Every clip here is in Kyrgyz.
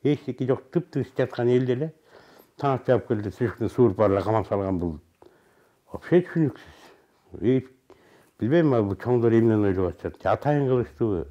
Эчтеке жок, тып-тыныч жаткан элде эле таң атпай келди, тишиктен сууруп бара камап салган. Бул вообще түшүнүксүз. Билбейм, бул чоңдор эмнени ойлоп атышат. Атайын кылыштыбы?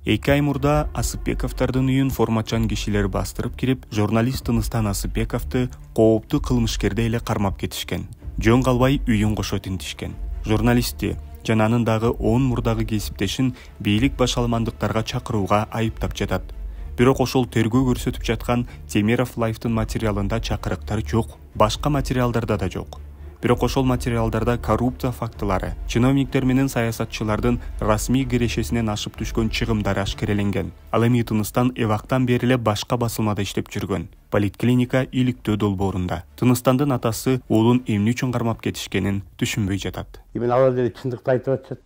2 ай мурда Асыпбековдордун үйүн формачан кишилер бастырып кирип, журналист Тыныстан Асыпбековду кооптуу кылмышкердей эле кармап кетишкен. Жөн калбай үйүн кошо тинтишкен. Журналистти жана анын дагы 10 мурдагы кесиптешин бийлик башаламандыктарга чакырууга айыптап жатат. Бирок ошол тергөө көрсөтүп жаткан Темиров Лайфтын материалында чакырыктар жок, башка материалдарда да жок. Бирок ошол материалдарда коррупция фактылары, чиновниктер менен саясатчылардын расмий кирешесинен ашып түшкөн чыгымдары ашкереленген. Ал эми Тыныстан эвактан бери эле башка басылмада иштеп жүргөн. Политклиника иликтөө долбоорунда. Тыныстандын атасы уулун эмне үчүн кармап кетишкенин түшүнбөй жатат. Эми алар деле чындыкты айтып атышат.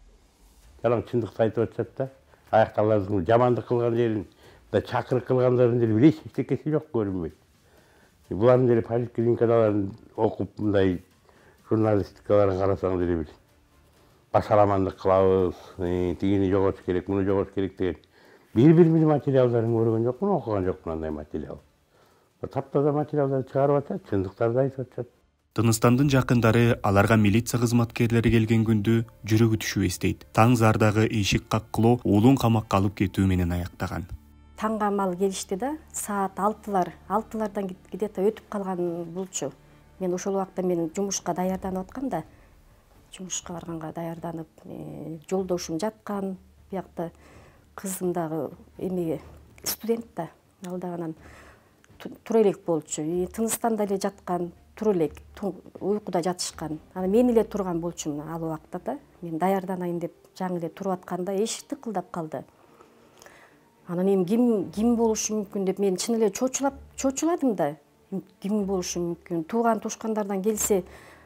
Жалаң чындыкты айтып атышат да. Аякталардын жамандык кылган жерин, да чакырык кылгандарын деле эчтекеси жок көрүнбөйт. Булардын деле политклиникадаларын окуп мындай журналистикаларын карасаң деле бир башаламандык кылабыз, тигини жоготуш керек, муну жоготуш керек деген бир материалдарын көргөн жокмун, окуган жокмун андай материал. Таптаза материалдарды чыгарып атат, чындыктарды айтып атат. Тыныстандын жакындары аларга милиция кызматкерлери келген күндү жүрөгү түшүп эстейт. Таң зардагы эшик каккылоо уулун камакка алып кетүү менен аяктаган. Таңга мал келишти да, саат 6-лардан где-то өтүп калган болчу. Мен ошол убакта мен жумушка даярданып аткам да, жумушка барганга даярданып, жолдошум жаткан, биякта кызым дагы эмеге студент да, ал дагы анан тура элек болчу. Тыныстанда эле жаткан, тура элек уйкуда жатышкан. Анан мен эле турган болчумун ал убакта да. Мен даярданайын деп жаңы эле туруп атканда эшик тыкылдап калды. Анан эми ким болушу мүмкүн деп мен чын эле чочуладым да. Ким болушу мүмкүн? Тууган тушкандардан келсе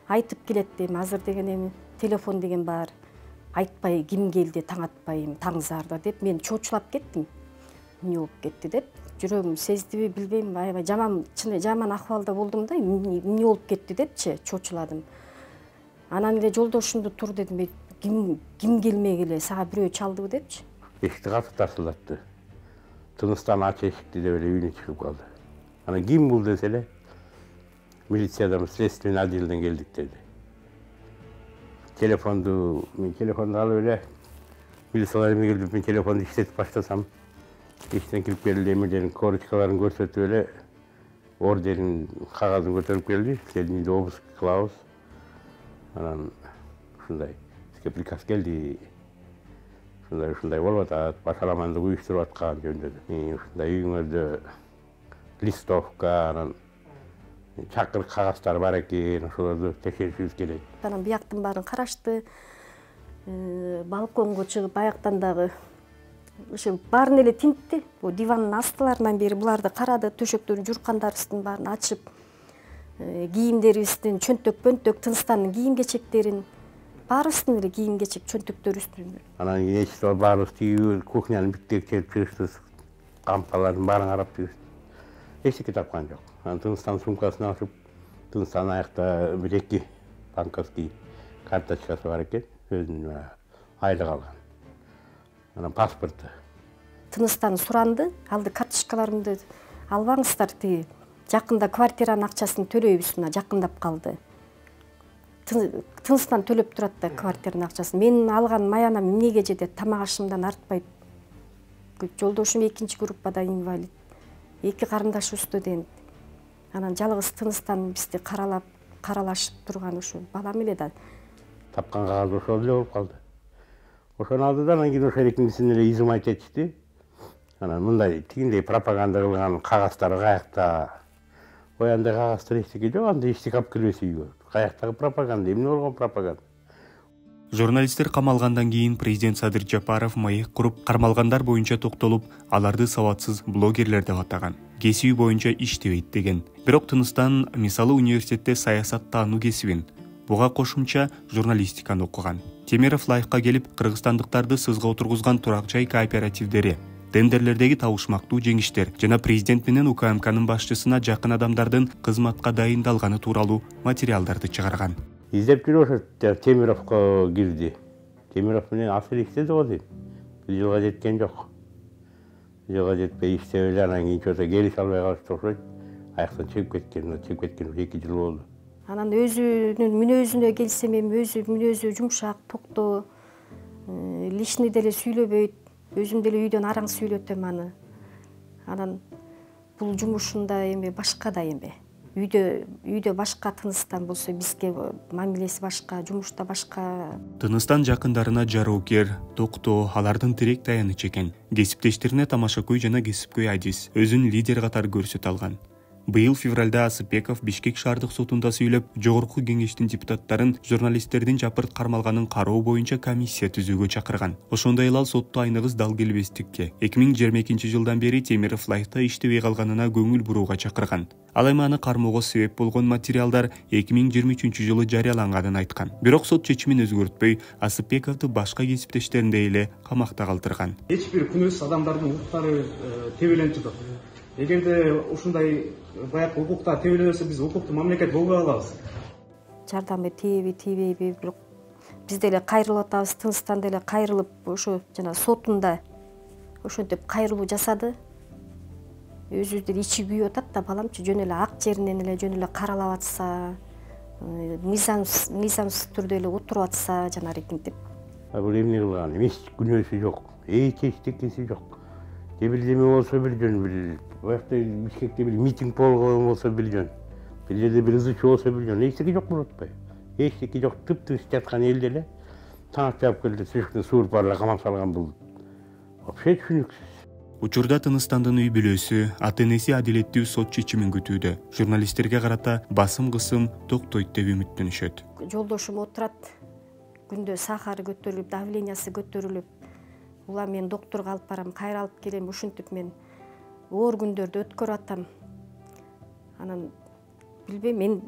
айтып келет дейм. Азыр деген эми телефон деген бар. Айтпай ким келди, таң атпайм, таң зарда деп мен чочулап кеттим. Эмне болуп кетти деп. Жүрөгүм сездиби билбейм, аябай жаман акыбалда болдум да, эмне болуп кетти депчи чочуладым. Анан эле жолдошумду тур дедим, ким келмей эле сага бирөө чалдыбы депчи. Эшикти катып тарсылдатты. Тыныстан ач эшикти деп эле үйүнө чыгып калды. Анан ким бул десе эле милициядан, следственный отделден келдик деди. Телефонду алып эле милициялар эме келип мен телефонду иштетип баштасам, иштен кирип келди, эмелерин корочкаларын көрсөтүп эле ордерин, кагазын көтөрүп келди. Сени үйдө обыск кылабыз. Анан ушундай бизге приказ келди. Ушундай болуп атат, башаламандык уюштуруп аткан жөнүндө. Ушундай үйүңөрдө листовка, анан чакырык кагаздар бар экен, ошолорду текшеришибиз керек. Анан бияктын баарын карашты, балконго чыгып аяктан дагы ошо баарын эле тинтти. Бу дивандын астыларынан бери буларды карады, төшөктөрүн, журкандарыбыздын баарын ачып, кийимдерибиздин чөнтөк-пөнтөк, Тыныстандын кийим-кечектерин, баарыбыздын эле кийим-кечек, чөнтөктөр үстүнө. Анан эчтеке баарыбыз тигип, кухнянын биттек чегип чыгыштыбыз, кампалардын баарын карап чыгыштыбыз. Эчтеке тапкан жок. Анан Тыныстан сумкасын ачып, Тыныстан аякта бир-эки банковский карточкасы бар экен, өзүнүн айлык алган. Анан паспорту. Тыныстан суранды, алды карточкаларымды албаңыздар, тиги жакында квартиранын акчасын төлөйбүз, мына жакындап калды. Тыныстан төлөп турат да квартиранын акчасын. Мен алган маянам эмнеге жетет, тамак ашымдан артпайт. Жолдошум 2-чи группада инвалид. 2 карындашыбыз студент. Анан жалгыз Тыныстан бизди каралашып турган ушу балам эле да. Тапкан кагаз ошол эле болуп калды. Ошону алды да, анан кийин ошол экинчисин эле изымать этишти. Анан мындай тигиндей пропаганда кылган кагаздар каякта? Ой, андай кагаздар эчтеке жок, андай эчтеке алып келбесе үйгө. Каяктагы пропаганда, эмне болгон пропаганда? Журналисттер камалгандан кийин президент Садыр Жапаров маек куруп, кармалгандар боюнча токтолуп, аларды сабатсыз блогерлер деп атаган. Кесиби боюнча иштебейт деген. Бирок Тыныстан мисалы университетте саясат таануу кесибин, буга кошумча журналистиканы окуган. Темиров Лайфка келип, кыргызстандыктарды сызга отургузган турак жай кооперативдери, тендерлердеги табышмактуу жеңиштер жана президент менен УКМКнын башчысына жакын адамдардын кызматка дайындалганы тууралуу материалдарды чыгарган. Издеп жүрүп ошо Темировго кирди. Темиров менен асыл иштеди го дейм. 1 жылга жеткен жок. жылга жетпей иштеп эле анан кийин чоото келише албай калышты окшойт. Аяктан чыгып кеткен 2 жыл болду. Анан өзүнүн мүнөзүнө келсем эми мүнөзү жумшак, токтоо, лишний деле сүйлөбөйт. Өзүм деле үйдөн араң сүйлөтөм аны. Анан бул жумушунда эми башка да эми. Үйдө башка Тыныстан болсо бизге мамилеси башка, жумушта башка. Тыныстан жакындарына жароокер, токтоо алардын тирек таянычы экен. Кесиптештерине тамашакөй жана кесипкөй адис, өзүн лидер катары көрсөтө алган. Быйыл февралда Асыпбеков Бишкек шаардык сотунда сүйлөп, жогорку кеңештин депутаттарын журналисттердин жапырт кармалганын кароо боюнча комиссия түзүүгө чакырган. Ошондой эле ал сотто айныгыз дал келбестикке 2022 жылдан бери Темиров лайыкта иштебей калганына көңүл бурууга чакырган. Ал эми аны кармоого себеп болгон материалдар 2023 жылы жарыяланганын айткан. Бирок сот чечимин өзгөртпөй, Асыпбековду башка кесиптештериндей эле камакта калтырган. Эч бир күнөөсүз адамдардын укуктары тебеленип жатат. Эгерде ушундай баягы укуктар тебеленсе, биз укуктуу мамлекет болбой калабыз. Жардамы тийбейби, бирок биз деле кайрылып атабыз. Тыныстан деле кайрылып, ошо жана сотунда ошентип кайрылуу жасады. Өзү ичи күйүп атат да, баламчы жөн эле ак жеринен эле жөн эле каралап атса, мыйзамсыз түрдө эле отуруп атса, жанагынтип. Бул эмне кылган? Эч күнөөсү жок. Эчтекеси жок. Бирдеме болсо бир жөн, бир баягы Бишкекте бир митинг болгон болсо бир жөн. Бир жерде бир ызычуу болсо бир жөн. Эчтеке жок болуп атпайбы? Эчтеке жок, тыптыш жаткан элде эле таң жаап келди, сүйүктүн сууруп бара камап салган бул. Вообще түшүнүксүз. Учурда Тыныстандын үй бүлөсү ата-энеси адилеттүү сот чечимин күтүүдө. Журналисттерге карата басым-кысым токтойт деп үмүттөнүшөт. Жолдошум отурат, күндө сахары көтөрүлүп, давлениясы көтөрүлүп, ула мен доктурга алып барам, кайра алып келем, ушинтип мен оор күндөрдү өткөрүп атам. Анан билбейм,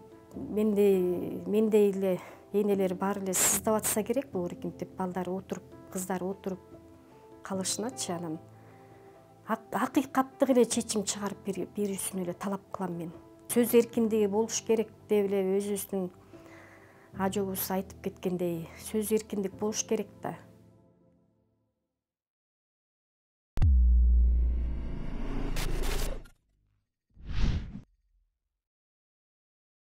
мендей эле энелер баары эле сыздап атса керек, ооругинтип балдары отуруп, кыздары отуруп калышыначы. Анан акыйкаттык эле чечим чыгарып берүүсүн эле талап кылам мен. Сөз эркиндиги болуш керек деп эле өзүбүздүн ажообуз айтып кеткендей, сөз эркиндик болуш керек да.